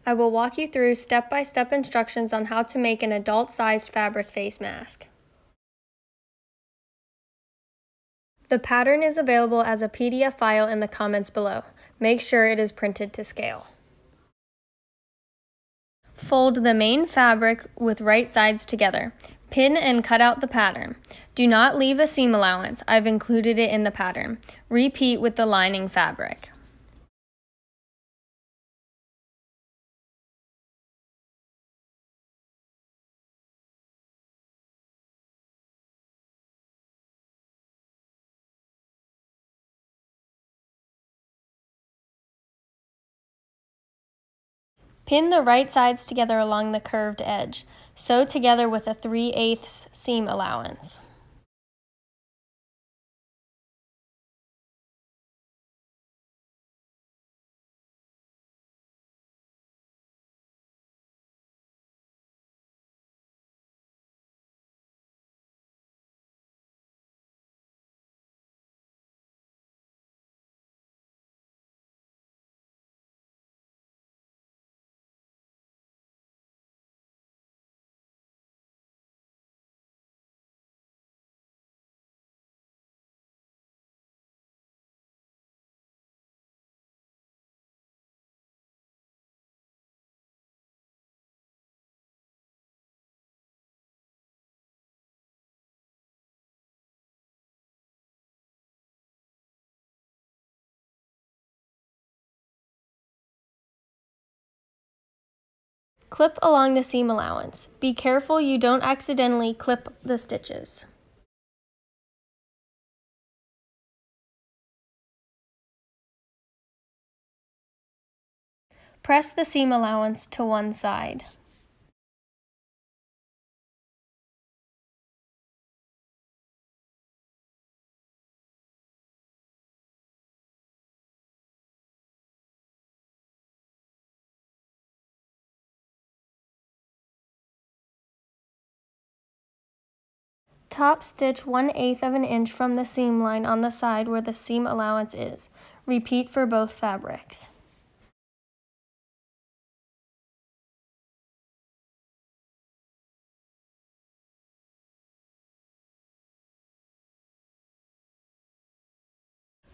I will walk you through step-by-step instructions on how to make an adult-sized fabric face mask. The pattern is available as a PDF file in the comments below. Make sure it is printed to scale. Fold the main fabric with right sides together. Pin and cut out the pattern. Do not leave a seam allowance. I've included it in the pattern. Repeat with the lining fabric. Pin the right sides together along the curved edge. Sew together with a 3/8 seam allowance. Clip along the seam allowance. Be careful you don't accidentally clip the stitches. Press the seam allowance to one side. Top stitch 1/8 of an inch from the seam line on the side where the seam allowance is. Repeat for both fabrics.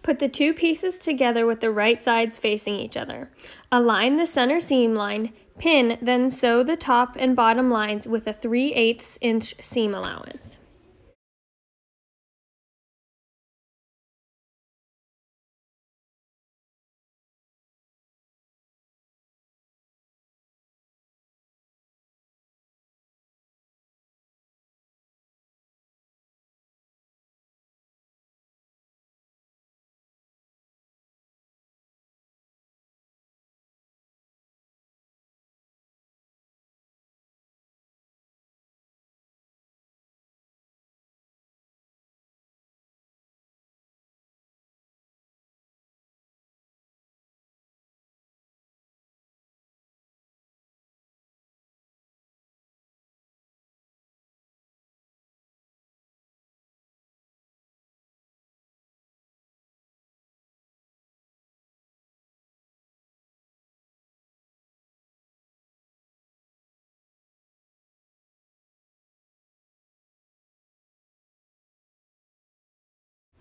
Put the two pieces together with the right sides facing each other. Align the center seam line, pin, then sew the top and bottom lines with a 3/8 inch seam allowance.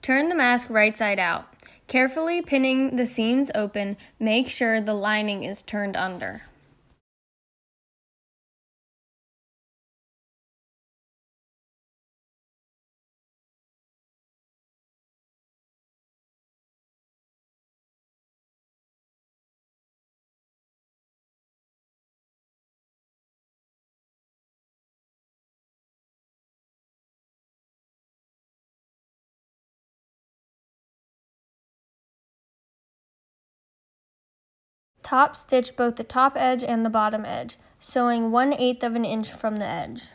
Turn the mask right side out. Carefully pinning the seams open, make sure the lining is turned under. Top stitch both the top edge and the bottom edge, sewing 1/8 of an inch from the edge.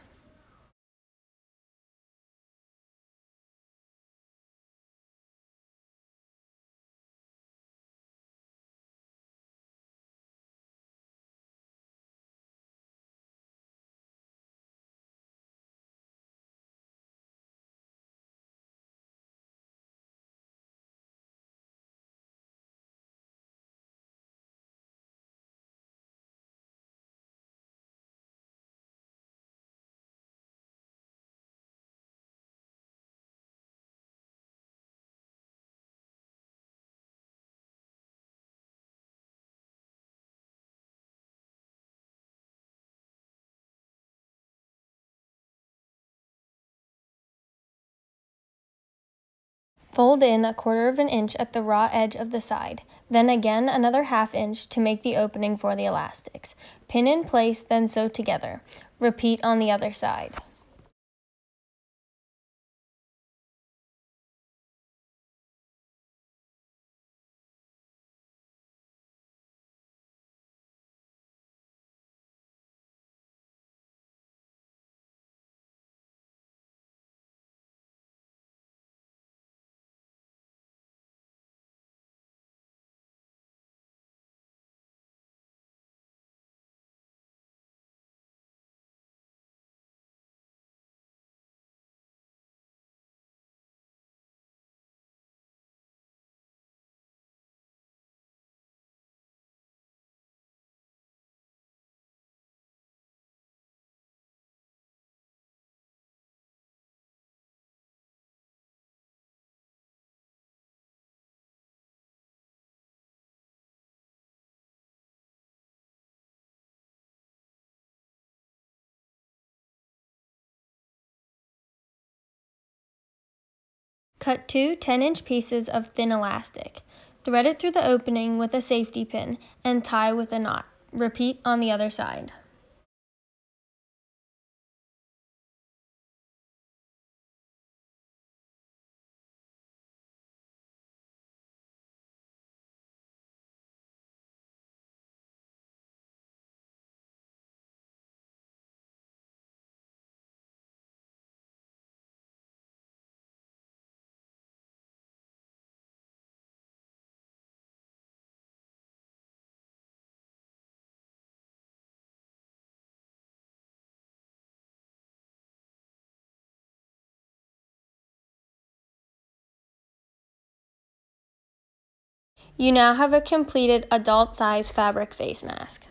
Fold in 1/4 inch at the raw edge of the side, then again another 1/2 inch to make the opening for the elastics. Pin in place, then sew together. Repeat on the other side. Cut 2 10-inch pieces of thin elastic. Thread it through the opening with a safety pin and tie with a knot. Repeat on the other side. You now have a completed adult-size fabric face mask.